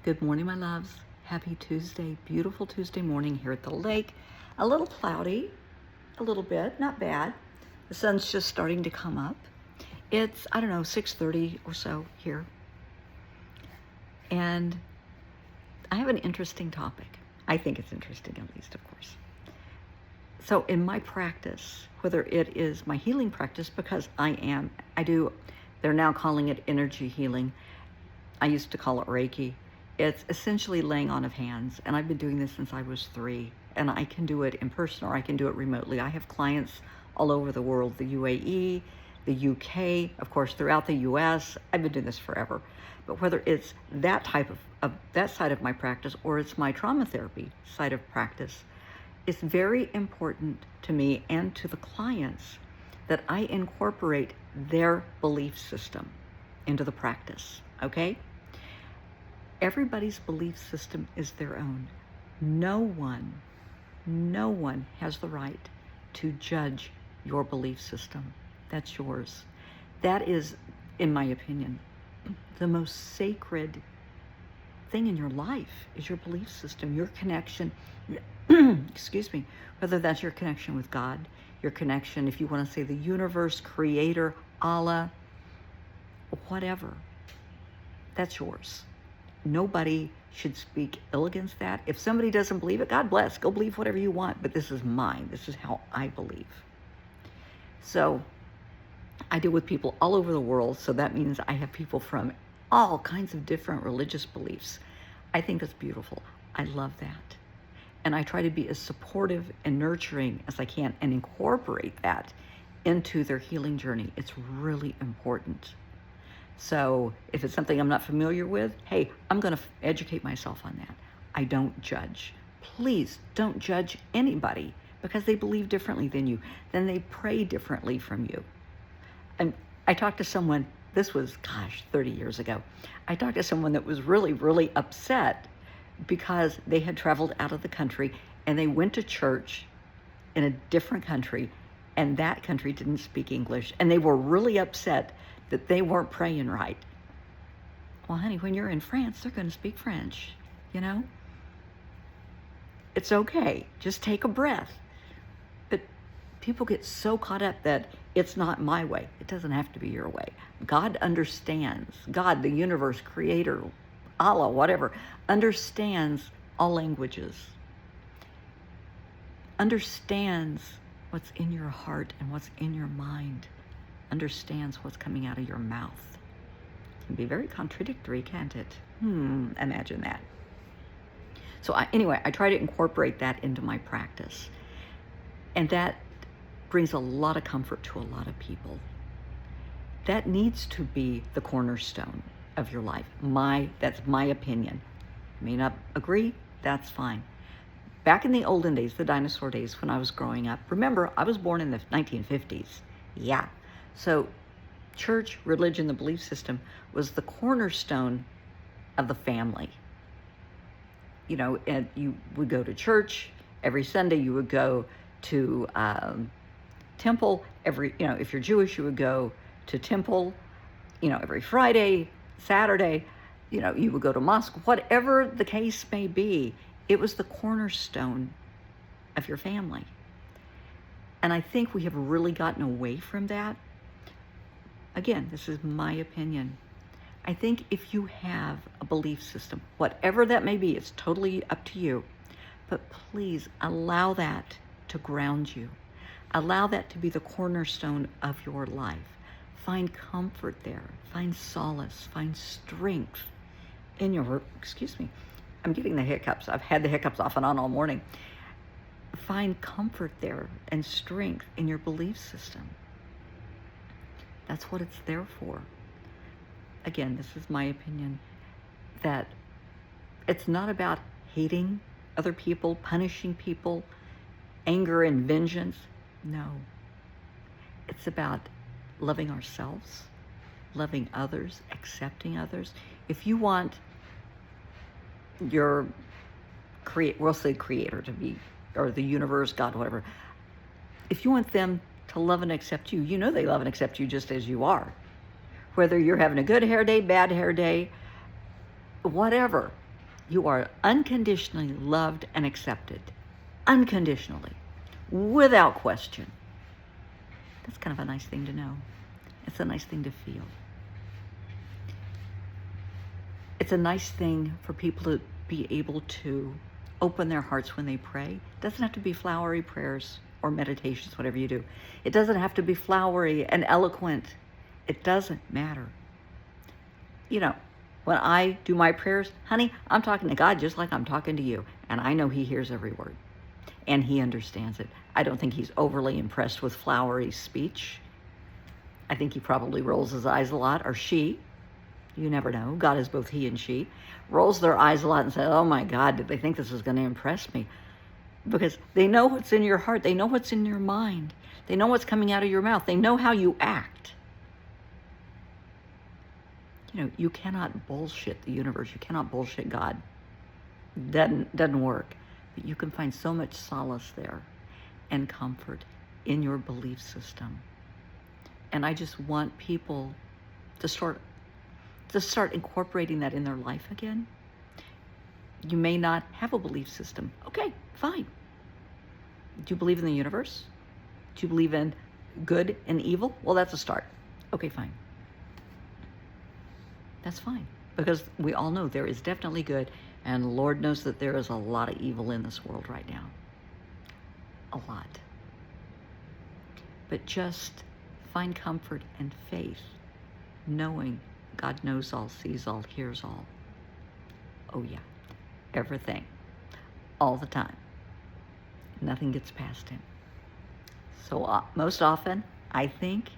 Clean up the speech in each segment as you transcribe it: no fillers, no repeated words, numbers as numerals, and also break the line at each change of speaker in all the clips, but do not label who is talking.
Good morning, my loves. Happy Tuesday. Beautiful Tuesday morning here at the lake. A little cloudy, a little bit, not bad. The sun's just starting to come up. It's, 6:30 or so here. And I have an interesting topic. I think it's interesting, at least, of course. So in my practice, whether it is my healing practice, because they're now calling it energy healing. I used to call it Reiki. It's essentially laying on of hands, and I've been doing this since I was 3, and I can do it in person or I can do it remotely. I have clients all over the world, the UAE, the UK, of course, throughout the US. I've been doing this forever. But whether it's that type of that side of my practice or it's my trauma therapy side of practice, it's very important to me and to the clients that I incorporate their belief system into the practice, okay? Everybody's belief system is their own. No one has the right to judge your belief system. That's yours. That is, in my opinion, the most sacred thing in your life is your belief system, your connection, excuse me, whether that's your connection with God, your connection, if you want to say the universe, creator, Allah, whatever, that's yours. Nobody should speak ill against that. If somebody doesn't believe it, God bless, go believe whatever you want, but this is mine. This is how I believe. So I deal with people all over the world, so that means I have people from all kinds of different religious beliefs. I think that's beautiful. I love that. And I try to be as supportive and nurturing as I can and incorporate that into their healing journey. It's really important. So if it's something I'm not familiar with, hey, I'm going to educate myself on that. I don't judge. Please don't judge anybody because they believe differently than you. Then they pray differently from you. And I talked to someone, this was, 30 years ago. I talked to someone that was really, really upset because they had traveled out of the country and they went to church in a different country and that country didn't speak English. And they were really upset that they weren't praying right. Well, honey, when you're in France, they're going to speak French, you know? It's okay. Just take a breath. But people get so caught up that it's not my way. It doesn't have to be your way. God understands. God, the universe, creator, Allah, whatever, understands all languages. Understands what's in your heart and what's in your mind. Understands what's coming out of your mouth. It can be very contradictory, can't it? Imagine that. So anyway, I try to incorporate that into my practice. And that brings a lot of comfort to a lot of people. That needs to be the cornerstone of your life. That's my opinion. May not agree, that's fine. Back in the olden days, the dinosaur days when I was growing up, remember, I was born in the 1950s. Yeah. So church, religion, the belief system was the cornerstone of the family. You know, and you would go to church every Sunday. You would go to temple if you're Jewish, you would go to temple, every Friday, Saturday, you would go to mosque, whatever the case may be. It was the cornerstone of your family. And I think we have really gotten away from that. Again, this is my opinion. I think if you have a belief system, whatever that may be, it's totally up to you. But please allow that to ground you. Allow that to be the cornerstone of your life. Find comfort there. Find solace. Find strength in your, I'm getting the hiccups. I've had the hiccups off and on all morning. Find comfort there and strength in your belief system. That's what it's there for. Again, this is my opinion, that it's not about hating other people, punishing people, anger and vengeance. No. It's about loving ourselves, loving others, accepting others. If you want your we'll say creator to be, or the universe, God, whatever, if you want them to love and accept you, they love and accept you just as you are. Whether you're having a good hair day, bad hair day, whatever. You are unconditionally loved and accepted. Unconditionally. Without question. That's kind of a nice thing to know. It's a nice thing to feel. It's a nice thing for people to be able to open their hearts when they pray. It doesn't have to be flowery prayers or meditations, whatever you do. It doesn't have to be flowery and eloquent. It doesn't matter. You know, when I do my prayers, honey, I'm talking to God just like I'm talking to you. And I know He hears every word. And He understands it. I don't think He's overly impressed with flowery speech. I think He probably rolls His eyes a lot, or she. You never know. God is both He and she. Rolls their eyes a lot and says, oh my God, did they think this was going to impress me? Because they know what's in your heart. They know what's in your mind. They know what's coming out of your mouth. They know how you act. You know, you cannot bullshit the universe. You cannot bullshit God. Doesn't work. But you can find so much solace there and comfort in your belief system. And I just want people to start incorporating that in their life again. You may not have a belief system. Okay, fine. Do you believe in the universe? Do you believe in good and evil? Well, that's a start. Okay, fine. That's fine. Because we all know there is definitely good, and Lord knows that there is a lot of evil in this world right now. A lot. But just find comfort and faith, knowing God knows all, sees all, hears all. Oh yeah. Everything, all the time. Nothing gets past Him. So most often, I think,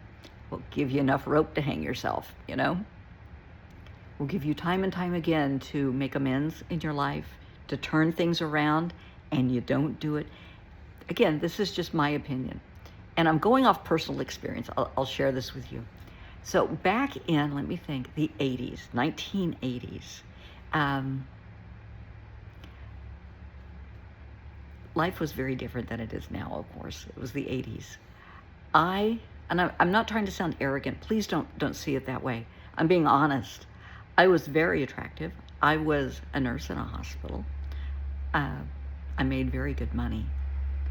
will give you enough rope to hang yourself, you know? Will give you time and time again to make amends in your life, to turn things around, and you don't do it. Again, this is just my opinion. And I'm going off personal experience. I'll share this with you. So back in, let me think, the 80s, 1980s, life was very different than it is now, of course. It was the 80s. I'm not trying to sound arrogant. Please don't see it that way. I'm being honest. I was very attractive. I was a nurse in a hospital. I made very good money.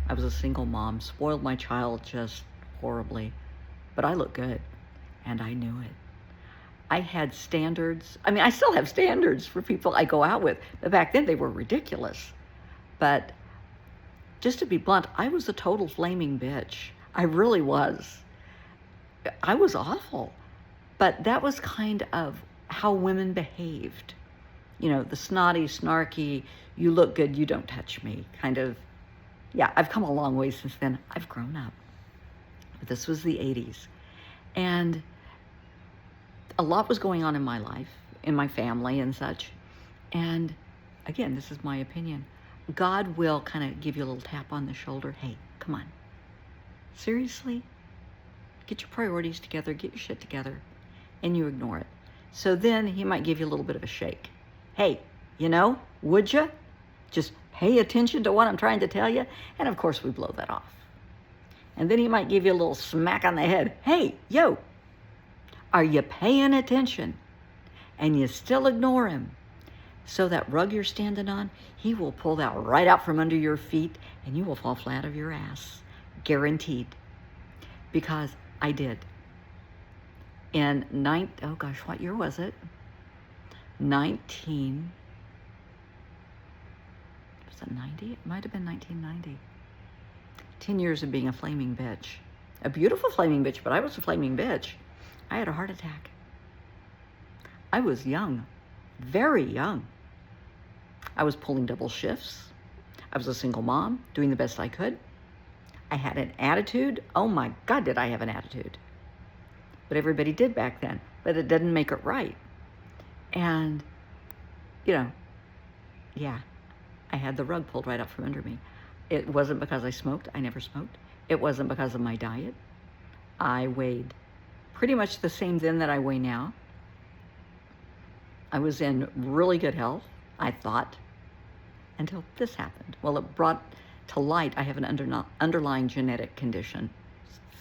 I was a single mom, spoiled my child just horribly. But I looked good, and I knew it. I had standards. I mean, I still have standards for people I go out with. But back then, they were ridiculous. But just to be blunt, I was a total flaming bitch. I really was. I was awful. But that was kind of how women behaved. You know, the snotty, snarky, you look good, you don't touch me kind of. Yeah, I've come a long way since then. I've grown up. But this was the 80s. And a lot was going on in my life, in my family and such. And again, this is my opinion. God will kind of give you a little tap on the shoulder. Hey, come on. Seriously? Get your priorities together, get your shit together, and you ignore it. So then He might give you a little bit of a shake. Hey, you know, would you? Just pay attention to what I'm trying to tell you. And of course, we blow that off. And then He might give you a little smack on the head. Hey, yo, are you paying attention? And you still ignore Him. So that rug you're standing on, He will pull that right out from under your feet, and you will fall flat of your ass. Guaranteed. Because I did. In what year was it? 90? It might have been 1990. 10 years of being a flaming bitch. A beautiful flaming bitch, but I was a flaming bitch. I had a heart attack. I was young, very young. I was pulling double shifts. I was a single mom, doing the best I could. I had an attitude. Oh my God, did I have an attitude. But everybody did back then, but it didn't make it right. And, you know, yeah, I had the rug pulled right out from under me. It wasn't because I smoked. I never smoked. It wasn't because of my diet. I weighed pretty much the same then that I weigh now. I was in really good health, I thought, until this happened. Well, it brought to light I have an underlying genetic condition,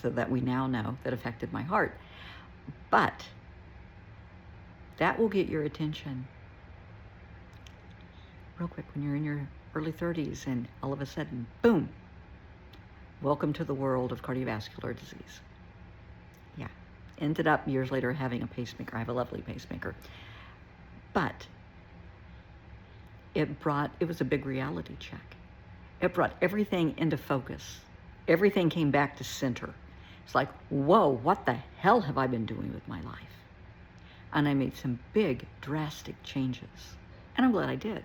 so that we now know that affected my heart. But that will get your attention. real quick, when you're in your early 30s and all of a sudden, boom, welcome to the world of cardiovascular disease. Yeah. Ended up years later having a pacemaker. I have a lovely pacemaker. But it was a big reality check. It brought everything into focus. Everything came back to center. It's like, whoa, what the hell have I been doing with my life? And I made some big, drastic changes. And I'm glad I did.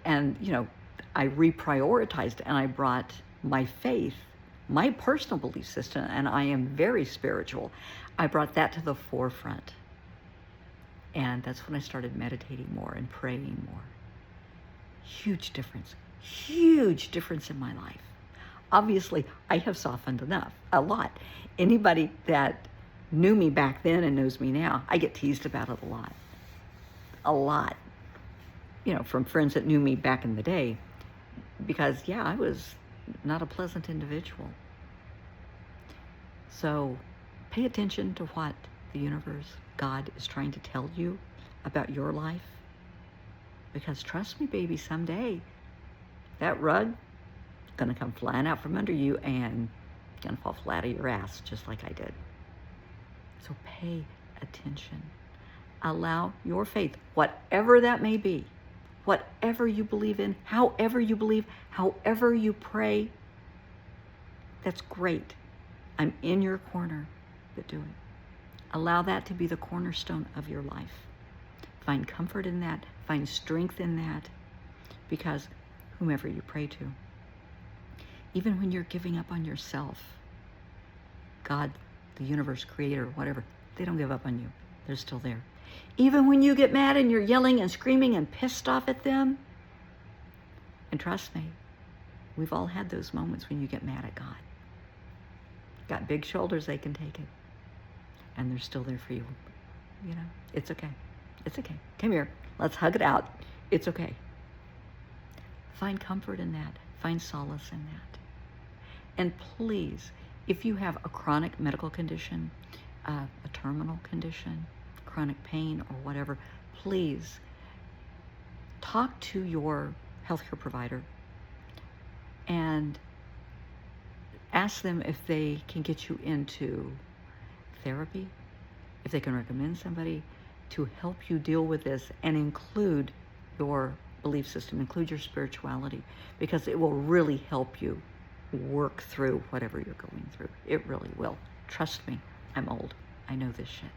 And, I reprioritized and I brought my faith, my personal belief system, and I am very spiritual. I brought that to the forefront. And that's when I started meditating more and praying more. Huge difference in my life. Obviously, I have softened enough, a lot. Anybody that knew me back then and knows me now, I get teased about it a lot. From friends that knew me back in the day, because I was not a pleasant individual. So pay attention to what the universe, God, is trying to tell you about your life. Because trust me, baby, someday that rug is going to come flying out from under you and going to fall flat of your ass, just like I did. So pay attention. Allow your faith, whatever that may be, whatever you believe in, however you believe, however you pray, that's great. I'm in your corner, but do it. Allow that to be the cornerstone of your life. Find comfort in that. Find strength in that. Because whomever you pray to, even when you're giving up on yourself, God, the universe, creator, whatever, they don't give up on you. They're still there. Even when you get mad and you're yelling and screaming and pissed off at them, and trust me, we've all had those moments when you get mad at God. Got big shoulders, they can take it. And they're still there for you. It's okay. It's okay. Come here. Let's hug it out. It's okay. Find comfort in that. Find solace in that. And please, if you have a chronic medical condition, a terminal condition, chronic pain or whatever, please talk to your healthcare provider and ask them if they can get you into therapy, if they can recommend somebody to help you deal with this and include your belief system, include your spirituality, because it will really help you work through whatever you're going through. It really will. Trust me, I'm old. I know this shit.